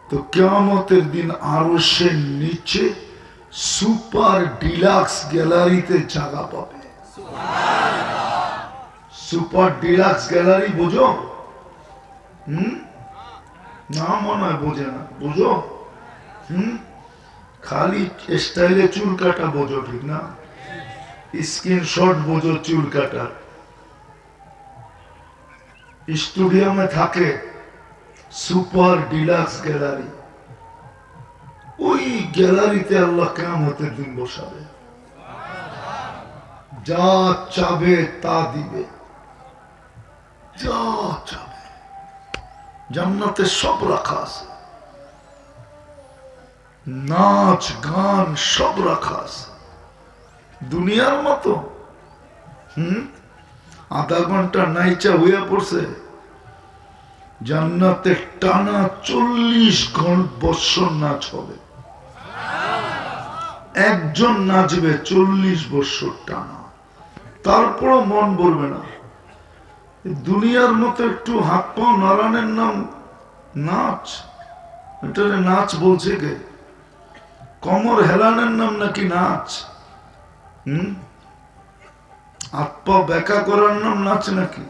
তো কিয়ামতের দিন আরশের নিচে সুপার ডিলাক্স গ্যালারিতে জায়গা পাবে। সুপার ডিলাক্স গ্যালারি বোঝো? না মনে হয় বোঝে না। বোঝো? খালি স্টাইলে চুল কাটা বোঝো, ঠিক না? স্ক্রিনশট বোঝো চুল কাটা। স্টুডিয়ামে থাকে সুপার ডিলাক্স গ্যালারি, ওই গ্যালারিতে আল্লাহ কিয়ামতের দিন বসাবে। যা চাবে তা দিবে, যা চাবে। জান্নাতে সব রাখা আছে, নাচ গান সব রাখা আছে। দুনিয়ার মতো আধা ঘন্টা নাইচা হইয়া পড়ছে, জান্নাতে টানা 40 বৎসর নাচ হবে। একজন নাচবে 40 বৎসর টানা, তারপরও মন ভরবে না। দুনিয়ার মতো একটু হাত পাও নাড়ানোর নাম নাচ? এটারে নাচ বলছে কে? কোমর হেলানোর নাম নাকি নাচ? হাত পা বেঁকা করার নাম নাচ নাকি?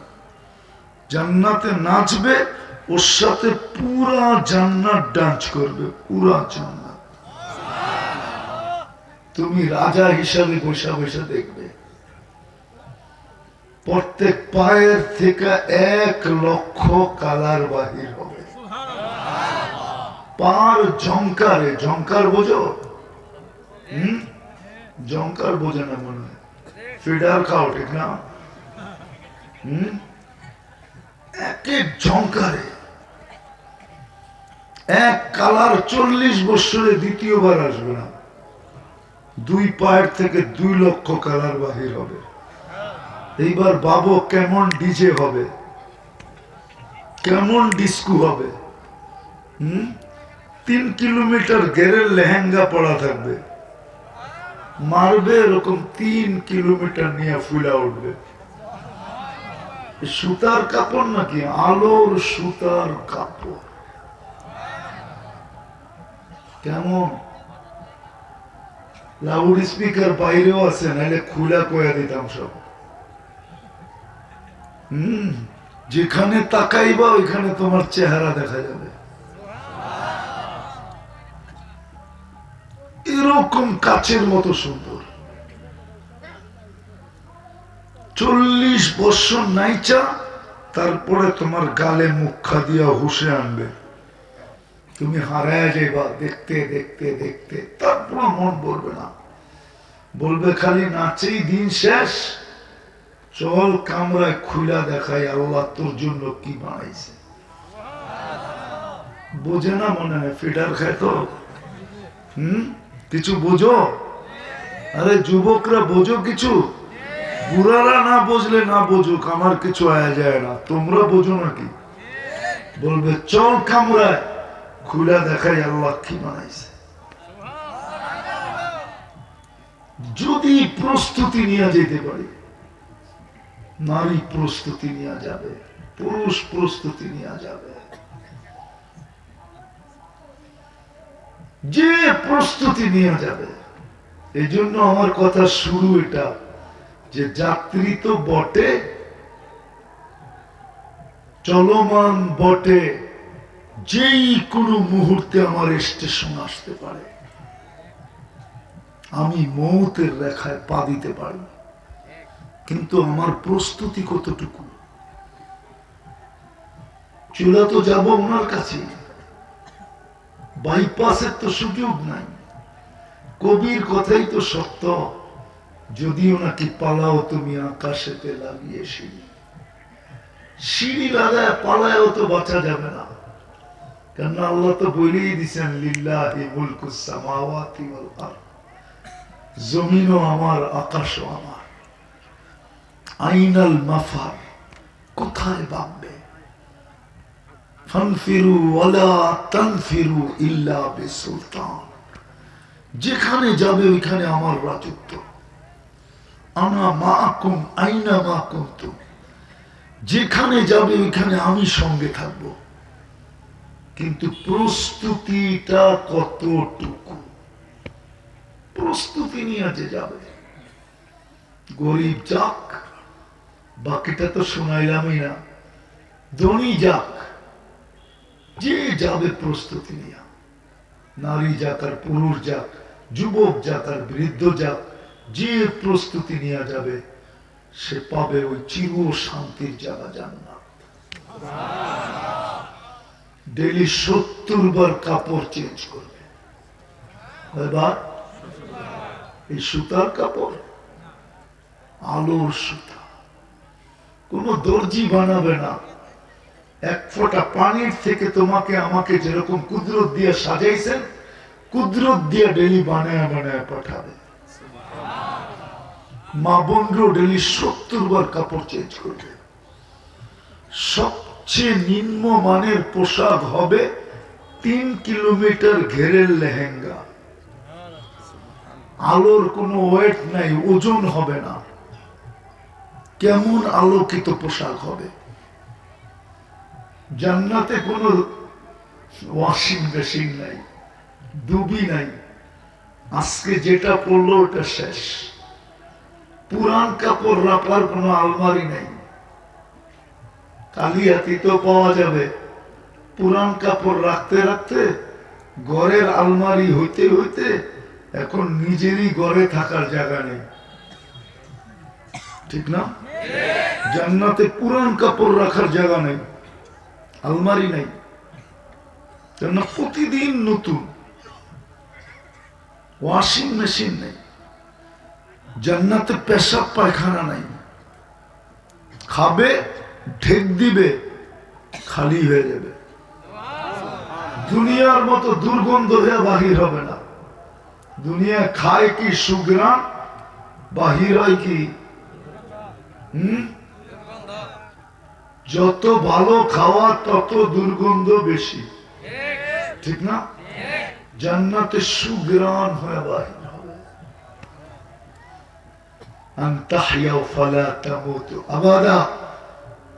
জান্নাতে নাচবে, ওর সাথে পুরা জান্নাত ডান্স করবে, পুরা জান্নাত। তুমি রাজা হিসাবে বসে বসে দেখবে। প্রত্যেক পায়ের থেকে 1 লক্ষ কালার বাহির হবে। পার ঝংকারে, ঝংকার বোঝো? ঝংকার বোঝে না মনে হয়, ফিডার খাও, ঠিক না? এক এক ঝংকারে এক কালার 40 বছরে দ্বিতীয়বার আসবে না। 2 পায়ের থেকে 2 লক্ষ কালার বাহির হবে। এইবার বাবু কেমন ডিজে হবে, কেমন ডিস্কো হবে। 3 কিলোমিটার গেরের লেহেঙ্গা পড়া থাকবে, মারবে এরকম 3 কিলোমিটার নিয়ে ফুলা উঠবে। সুতার কাপড় নাকি? আলোর সুতার কাপড়। কেমন? লাউড স্পিকার বাইরেও আছে, নাহলে খুলা কয়া দিতাম সব। যেখানে তাকাইবা ওইখানে তোমার চেহারা দেখা যাবে। এরকম কাচের মতো সুন্দর। 40 বছর নাইচা, তারপরে তোমার গালে মুখা দিয়া হুশে আনবে। তুমি হারায় যাইবা দেখতে দেখতে দেখতে, তারপর মন বলবে না, বলবে খালি নাচেই দিন শেষ, চল কামরায় খুলা দেখাই আল্লাহ তোর জন্য কি বানাইছে। বোঝে না মনে হয়, ফিডার খায় তো। কিছু বোঝো? আরে যুবকরা বোঝো কিছু? বুড়ারা না বুঝলে না বুঝুক, আমার কিছু আয়া যায় না। তোমরা বোঝো নাকি? বলবে চল কামরায় খুলা দেখাই আল্লাহ কি বানাইছে। যদি প্রস্তুতি নিয়ে যেতে পারি, নারী প্রস্তুতি নিয়ে যাবে, পুরুষ প্রস্তুতি নিয়ে যাবে। যে প্রস্তুতি নিয়ে যাবে। এই জন্য আমার কথা শুরু এটা, যে যাত্রী তো বটে, চলমান বটে, যেই কোনো মুহূর্তে আমার স্টেশন আসতে পারে। আমি মৌতের রেখায় পা দিতে পারি, কিন্তু আমার প্রস্তুতি কতটুকু? চলে তো যাব ওনার কাছে, বাইপাসের তো সুযোগ নাই। কবির কথাই তো সত্য, যদিও নাকি পালাও তুমি আকাশেতে লাগিয়ে সিঁড়ি। সিঁড়ি লাগায় পালায়ও তো বাঁচা যাবে না, কেন আল্লাহ তো বলেই দিছেন লিল্লাহি মুলকুস সামাওয়াতি ওয়াল আরদ, জমিনও আমার আকাশও আমার। আইনাল মাফার, কোথায় ভাববে? ফানফিরু ওয়ালা তানফিরু ইল্লা বিসুলতান, যেখানে যাবে ওইখানে আমার রাজত্ব। আনা মাআকুম আইনা মা কুনতুম, যেখানে যাবে ওইখানে আমি সঙ্গে থাকব। কিন্তু প্রস্তুতিটা কতটুকু, প্রস্তুতি নিয়ে যে যাবে। গরিব যাক, বাকিটা তো শোনাইলামই না, ধনী যাক, যে যাবে প্রস্তুতি নিয়ে, নারী যাক আর পুরুষ যাক, যুবক যাক আর বৃদ্ধ যাক, যে প্রস্তুতি নিয়ে যাবে সে পাবে ওই চির শান্তির জায়গা জান্নাত। ডেলি 70 বার কাপড় চেঞ্জ করবে। এবার এই সুতার কাপড়, আলোর সুতা, কোন দর্জি বানাবে না। এক ফোঁটা পানির থেকে তোমাকে আমাকে যেরকম কুদরত দিয়ে সাজাইছেন, কুদরত দিয়ে ডেলি বানায় বানায় পাঠাবে। মা বোনরা ডেলি 70 বার কাপড় চেঞ্জ করবে। সবচেয়ে নিম্ন মানের পোশাক হবে 3 কিলোমিটার ঘেরের লেহেঙ্গা। আলোর কোনো ওয়েট নাই, ওজন হবে না। কেমন আলোকিত পোশাক হবে। জান্নাতে কোনো ওয়াশিং মেশিন নাই, ডুবি নাই, আজকে যেটা পড়লো ওটা শেষ। পুরান কাপড় রাখার কোনো আলমারি নাই। কালিয়াতিতেও পাওয়া যাবে। পুরান কাপড় রাখতে রাখতে ঘরের আলমারি হইতে হইতে এখন নিজেরই ঘরে থাকার জায়গা নেই, ঠিক না? জান্নাতে পুরান কাপড় রাখার জায়গা নেই, আলমারি নেই, কেননা প্রতিদিন নতুন। ওয়াশিং মেশিন নেই। জান্নাতে পেশাব পায়খানা নাই। খাবে, ঢেক দিবে, খালি হয়ে যাবে। দুনিয়ার মতো দুর্গন্ধ হয়ে বাহির হবে না। দুনিয়া খায় কি সুগ্রাণ, বাহির হয় কি যত ভালো খাওয়া তত দুর্গন্ধ বেশি, ঠিক না? জান্নাতে সুগ্রাণ হয়ে বাহির হবে। আন তাহইয়াউ ফালা তামুতু আবাদা,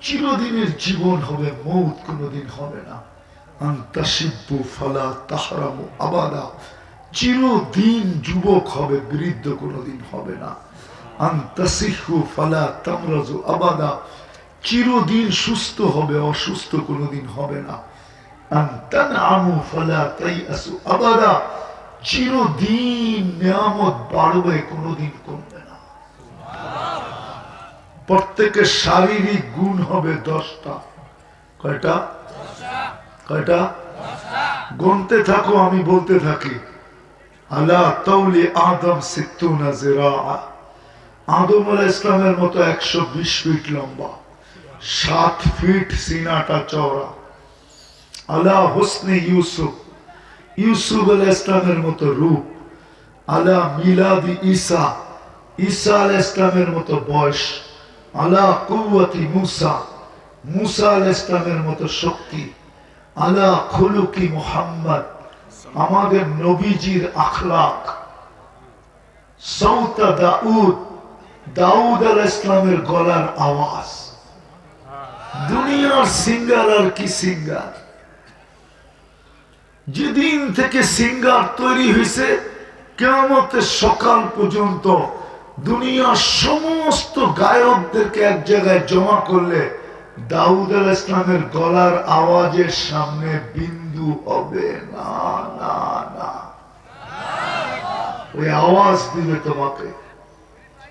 চিরদিনের জীবন হবে, মৌত কোনদিন হবে না। আন তাশিব্বু ফালা তাহরামু আবাদা, চিরদিন যুবক হবে, বৃদ্ধ কোনদিন হবে না। আন তাসিহু ফালা তামরাজু আবাদা, চিরদিন সুস্থ হবে, অসুস্থ কোনদিন হবে না। আন তানআমু ফালা তাইআসু আবাদা, চিরদিন নিয়ামত বাড়বে, কোনদিন কমবে না। প্রত্যেকের শারীরিক গুণ হবে 10টা। কয়টা? কয়টা? গুনতে থাকো, আমি বলতে থাকি। আলা তাওলি আদম 60 জিরাআ, আদম আলাইহিস সালামের মতো 120 ফিট লম্বা, 7 ফিট সিনাটা চওড়া। আলা হুসনে ইউসুফ, ইউসুফ আলাইহিস সালামের মতো রূপ। আলা মিলাদি ঈসা, ঈসা আলাইহিস সালামের মতো বয়স। আলা কুওয়াতি মুসা, মুসা আলাইহিস সালামের মতো শক্তি। আলা খুলুকি মুহাম্মদ, আমাদের নবীজির আখলাক। সাউতা দাউদ, দাউদ আলাইহিস সালামের গলার আওয়াজ। দুনিয়ার সিঙ্গার আর কি সিঙ্গার। যেদিন থেকে সিঙ্গার তৈরি হয়েছে কিয়ামতের সকাল পর্যন্ত দুনিয়ার সমস্ত গায়কদেরকে এক জায়গায় জমা করলে দাউদ আলাইহিস সালামের গলার আওয়াজের সামনে বিন্দু হবে না, না, না। ওই আওয়াজ দিবে তোমাকে।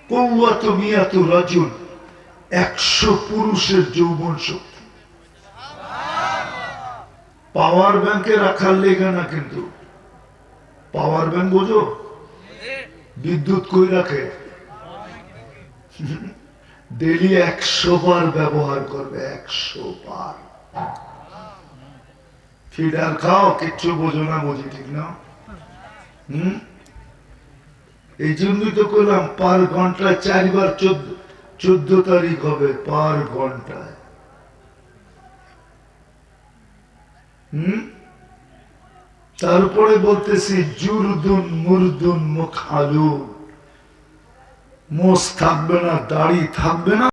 কুওয়াতু মিয়াতু রাজুল, 100 পুরুষের যৌবন শক্তি। পাওয়ার ব্যাংকে রাখার লেগে না, কিন্তু পাওয়ার ব্যাংক বোঝো, বিদ্যুৎ কই রাখে, ডেলি 100 বার ব্যবহার করবে, 100 বার। ফিডার খাও, কিচ্ছু বোঝো না, বুঝি, ঠিক না? এই জন্যই তো করলাম পার ঘন্টায় 4 বার 14 তারিখ হবে, পার ঘন্টায়। তারপরে বলতেছি জুরদুন মুরদুন মুখালুন, মোষ থাকবে না, দাড়ি থাকবে না।